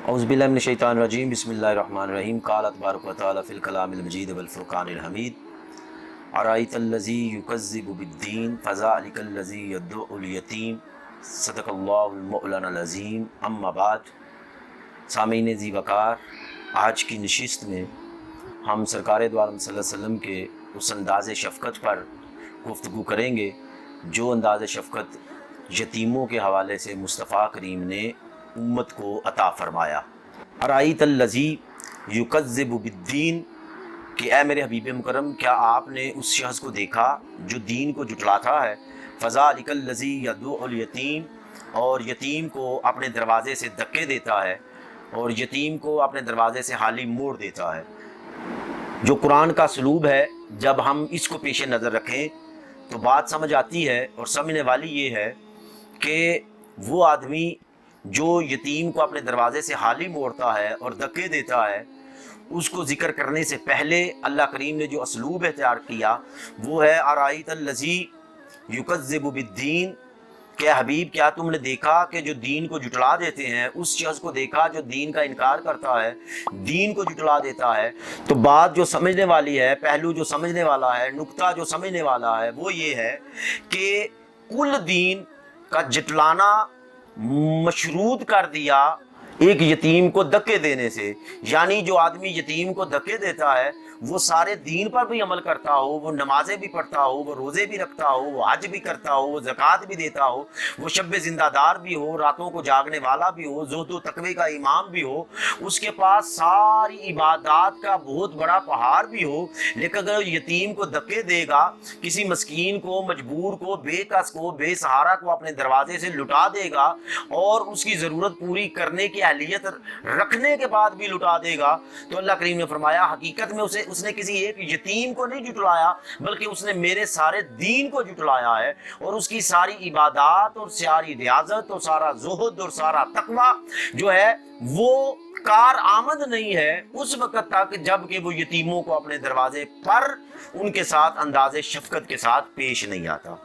औज़ु बिल्लाहि मिनश्शैतानिर्रजीम बिस्मिल्लाहिर्रहमानिर्रहीम क़ाल तबारक व तआला फ़िल कलामिल मजीद वल फ़ुरक़ानिल हमीद अराइतल्लज़ी युकज़्ज़िबु बिद्दीन फ़ज़ालिकल्लज़ी यद्दुउल यतीम सदक़ल्लाहुल मौलानाल अज़ीम अम्मा बाद। सामीन ज़ी वक़ार, आज की नशिस्त में हम सरकार दो आलम सल्लल्लाहु अलैहि वसल्लम के उस अंदाज़ शफ़क़त पर गुफ्तगू करेंगे जो अंदाज़ शफ़क़त यतीमों के हवाले से मुस्तफ़ा करीम ने उम्मत को अता फ़रमाया। अराइतल्लज़ी युकज़्ज़िबु बिद्दीन, कि ऐ मेरे हबीब मुकरम, क्या आपने उस शख्स को देखा जो दीन को जुटलाता है। फ़ज़ालिकल्लज़ी यद्दुउल यतीम, और यतीम को अपने दरवाज़े से धक्के देता है और यतीम को अपने दरवाज़े से हाली मोड़ देता है। जो कुरान का सलूब है, जब हम इसको पेश नज़र रखें तो बात समझ आती है, और समझने वाली ये है कि वो आदमी जो यतीम को अपने दरवाज़े से हाली मोड़ता है और धक्के देता है, उसको ज़िक्र करने से पहले अल्लाह करीम ने जो असलूब तैयार किया वो है अराइतल्लज़ी युकज़्ज़िबु बिद्दीन। क्या हबीब, क्या तुमने देखा कि जो दीन को जुटला देते हैं, उस शख्स को देखा जो दीन का इनकार करता है, दीन को जुटला देता है। तो बात जो समझने वाली है, पहलू जो समझने वाला है, नुक्ता जो समझने वाला है, वो ये है कि कुल दीन का जुटलाना मशरूत कर दिया एक यतीम को धक्के देने से। यानी जो आदमी यतीम को धक्के देता है वो सारे दीन पर भी अमल करता हो, वो नमाजें भी पढ़ता हो, वो रोज़े भी रखता हो, वो हज भी करता हो, वो ज़कात भी देता हो, वो शब जिंदादार भी हो, रातों को जागने वाला भी हो, ज़ुहद तकवे का इमाम भी हो, उसके पास सारी इबादत का बहुत बड़ा पहाड़ भी हो, लेकिन अगर यतीम को धक्के देगा, किसी मस्कीन को, मजबूर को, बेकस को, बेसहारा को अपने दरवाजे से लुटा देगा और उसकी ज़रूरत पूरी करने की अहलियत रखने के बाद भी लुटा देगा, तो अल्लाह करीम ने फरमाया हकीकत में उसने किसी एक यतीम को नहीं जुटलाया, बल्कि उसने मेरे सारे दीन को जुटलाया है। और उसकी सारी इबादत और सारी रियाजत और सारा ज़ुहद और सारा तकवा जो है वो कार आमद नहीं है उस वक़्त तक जब कि वो यतीमों को अपने दरवाजे पर उनके साथ अंदाज़े शफ़क़त के साथ पेश नहीं आता।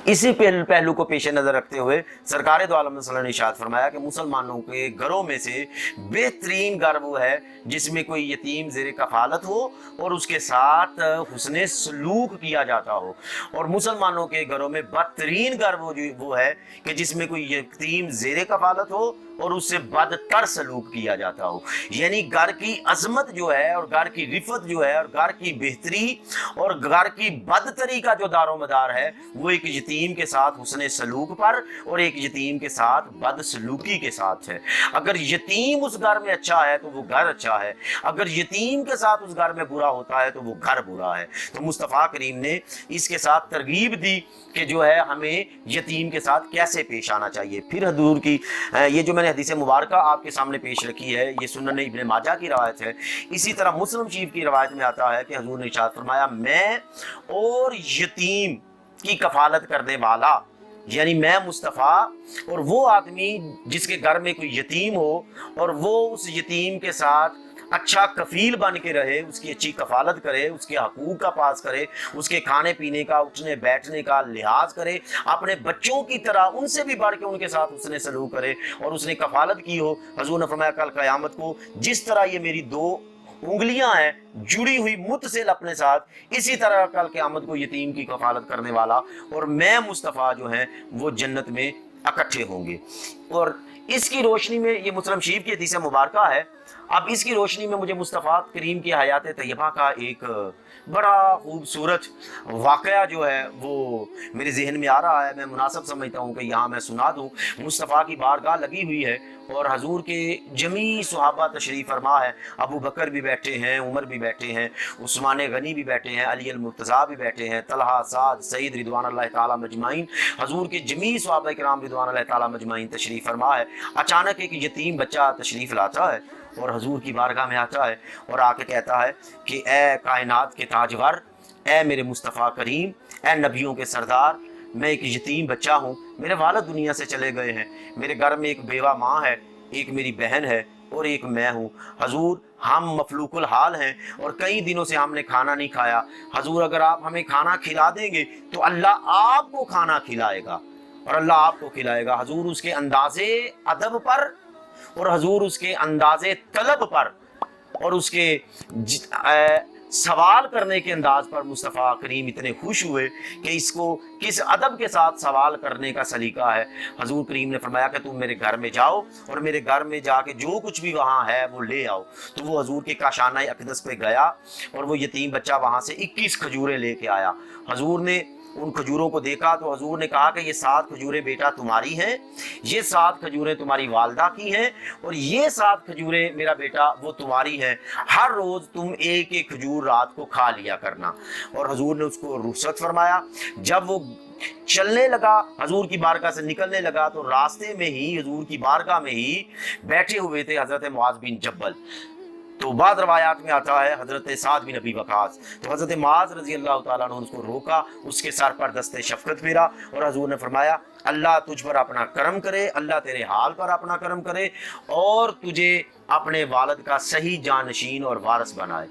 इसी पहलू को पेश नज़र रखते हुए सरकार दो आलम ने इरशाद फरमाया कि मुसलमानों के घरों में से बेहतरीन घर वो है जिसमें कोई यतीम ज़ेर कफ़ालत हो और उसके साथ हुस्ने सलूक किया जाता हो, और मुसलमानों के घरों में बदतरीन घर वो है कि जिसमें कोई यतीम ज़ेर कफ़ालत हो और उससे बदतर सलूक किया जाता हो। यानी घर की अजमत जो है और घर की रिफत जो है और घर की बेहतरी और घर की बदतरी का जो दारोमदार है वो एक यतीम के साथ हुस्ने सलूक पर और एक यतीम के साथ बदसलूकी के साथ है। अगर यतीम उस घर में अच्छा है तो वो घर अच्छा है, अगर यतीम के साथ उस घर में बुरा होता है तो वो घर बुरा है। तो मुस्तफ़ा करीम ने इसके साथ तरगीब दी कि जो है हमें यतीम के साथ कैसे पेश आना चाहिए। फिर हजूर की ये जो मैंने हदीस मुबारक आपके सामने पेश रखी है ये सुनन इब्ने माजा की रवायत है। इसी तरह मुस्लिम शरीफ की रवायत में आता है कि हजूर ने इरशाद फरमाया मैं और यतीम की कफालत करने वाला, यानी मैं मुस्तफ़ा और वो आदमी जिसके घर में कोई यतीम हो और वो उस यतीम के साथ अच्छा कफील बन के रहे, उसकी अच्छी कफालत करे, उसके हकूक का पास करे, उसके खाने पीने का, उठने बैठने का लिहाज करे, अपने बच्चों की तरह उनसे भी बढ़ के उनके साथ उसने सलूक करे और उसने कफालत की हो। हजूर ने फरमाया कल क़यामत को जिस तरह ये मेरी दो उंगलियां हैं जुड़ी हुई मुतसिल अपने साथ, इसी तरह कल क़यामत को यतीम की कफालत करने वाला और मैं मुस्तफ़ा जो है वो जन्नत में इकट्ठे होंगे। और इसकी रोशनी में ये मुस्लिम शरीफ की हदीस मुबारक है। अब इसकी रोशनी में मुझे मुस्तफ़ा करीम की हयात तैयबा का एक बड़ा खूबसूरत वाक़या जो है वो मेरे जहन में आ रहा है। मैं मुनासिब समझता हूँ कि यहाँ मैं सुना दूँ। मुस्तफ़ा की बारगाह लगी हुई है और हजूर के जमी सहाबा तशरीफ़ फरमा है। अबू बकर भी बैठे हैं, उमर भी बैठे हैं, उस्मान गनी भी बैठे हैं, अली अल मुर्तज़ा भी बैठे हैं, तलहा, साद, सईद रिदवान अल्लाह ताला मजमाइन, हजूर के जमी सहाबा किराम रिदवान अल्लाह ताला मजमाइन तशरीफ़ फरमा है। अचानक एक यतीम बच्चा तशरीफ़ लाता है और हजूर की बारगाह में आता है और आके कहता है कि ए कायनात के ताजवर, ए मेरे मुस्तफ़ा करीम, ए नबियों के सरदार, मैं एक यतीम बच्चा हूँ, मेरे वालिद दुनिया से चले गए हैं, मेरे घर में एक बेवा माँ है, एक मेरी बहन है और एक मैं हूँ। हजूर हम मफलूकुल हाल हैं और कई दिनों से हमने खाना नहीं खाया। हजूर अगर आप हमें खाना खिला देंगे तो अल्लाह आपको खाना खिलाएगा और अल्लाह आपको खिलाएगा। हजूर उसके अंदाज़े अदब पर اور حضور اس کے انداز طلب پر اور اس کے سوال کرنے کے انداز پر مصطفیٰ کریم اتنے خوش ہوئے کہ اس کو کس ادب کے ساتھ سوال کرنے کا سلیقہ ہے۔ حضور کریم نے فرمایا کہ تم میرے گھر میں جاؤ اور میرے گھر میں جا کے جو کچھ بھی وہاں ہے وہ لے آؤ۔ تو وہ حضور کے کاشانہ اقدس پہ گیا اور وہ یتیم بچہ وہاں سے 21 کھجوریں لے کے آیا۔ حضور نے ان کھجوروں کو دیکھا تو حضور نے کہا کہ یہ 7 کھجوریں بیٹا تمہاری ہیں، یہ 7 کھجوریں تمہاری والدہ کی ہیں، اور یہ 7 کھجوریں میرا بیٹا وہ تمہاری ہیں، ہر روز تم ایک ایک کھجور رات کو کھا لیا کرنا۔ اور حضور نے اس کو رخصت فرمایا۔ جب وہ چلنے لگا، حضور کی بارگاہ سے نکلنے لگا، تو راستے میں ہی حضور کی بارگاہ میں ہی بیٹھے ہوئے تھے حضرت معاذ بن جبل۔ تو بعض روایات میں آتا ہے حضرت سعد بن ابی وقاص۔ تو حضرت معاذ رضی اللہ تعالیٰ عنہ نے اس کو روکا، اس کے سر پر دست شفقت پھیرا اور حضور نے فرمایا اللہ تجھ پر اپنا کرم کرے، اللہ تیرے حال پر اپنا کرم کرے اور تجھے اپنے والد کا صحیح جانشین اور وارث بنائے۔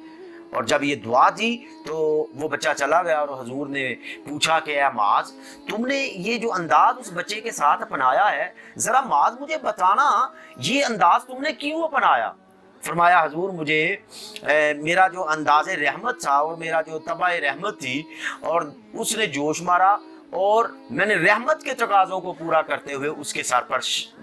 اور جب یہ دعا دی تو وہ بچہ چلا گیا اور حضور نے پوچھا کہ اے معاذ، تم نے یہ جو انداز اس بچے کے ساتھ اپنایا ہے، ذرا معاذ مجھے بتانا یہ انداز تم نے کیوں اپنایا؟ فرمایا حضور مجھے میرا جو انداز رحمت تھا اور میرا جو طبع رحمت تھی اور اس نے جوش مارا اور میں نے رحمت کے تقاضوں کو پورا کرتے ہوئے اس کے سر پر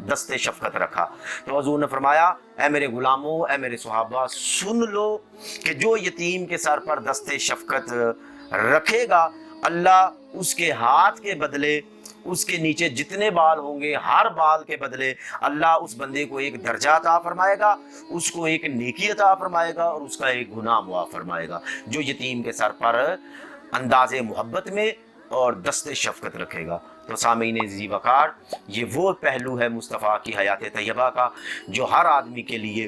دست شفقت رکھا۔ تو حضور نے فرمایا اے میرے غلاموں، اے میرے صحابہ، سن لو کہ جو یتیم کے سر پر دست شفقت رکھے گا، اللہ اس کے ہاتھ کے بدلے اس کے نیچے جتنے بال ہوں گے ہر بال کے بدلے اللہ اس بندے کو ایک درجہ عطا فرمائے گا، اس کو ایک نیکی عطا فرمائے گا اور اس کا ایک گناہ معاف فرمائے گا جو یتیم کے سر پر انداز محبت میں اور دست شفقت رکھے گا۔ تو سامعین ذی وقار، یہ وہ پہلو ہے مصطفیٰ کی حیات طیبہ کا جو ہر آدمی کے لیے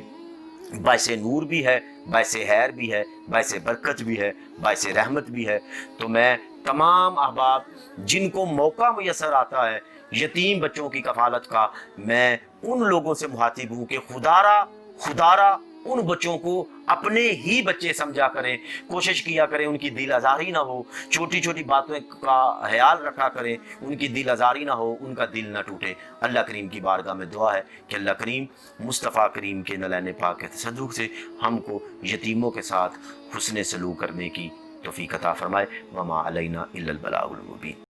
باعث نور بھی ہے، باعث خیر بھی ہے، باعث برکت بھی ہے، باعث رحمت بھی ہے۔ تو میں تمام احباب جن کو موقع میسر آتا ہے یتیم بچوں کی کفالت کا، میں ان لوگوں سے مخاطب ہوں کہ خدارا ان بچوں کو اپنے ہی بچے سمجھا کریں، کوشش کیا کریں ان کی دل آزاری نہ ہو، چھوٹی چھوٹی باتوں کا خیال رکھا کریں، ان کی دل آزاری نہ ہو، ان کا دل نہ ٹوٹے۔ اللہ کریم کی بارگاہ میں دعا ہے کہ اللہ کریم مصطفیٰ کریم کے نلین پاک کے تصدق سے ہم کو یتیموں کے ساتھ حسن سلوک کرنے کی توفیق عطا فرمائے۔ وما علینا الا البلاغ المبین۔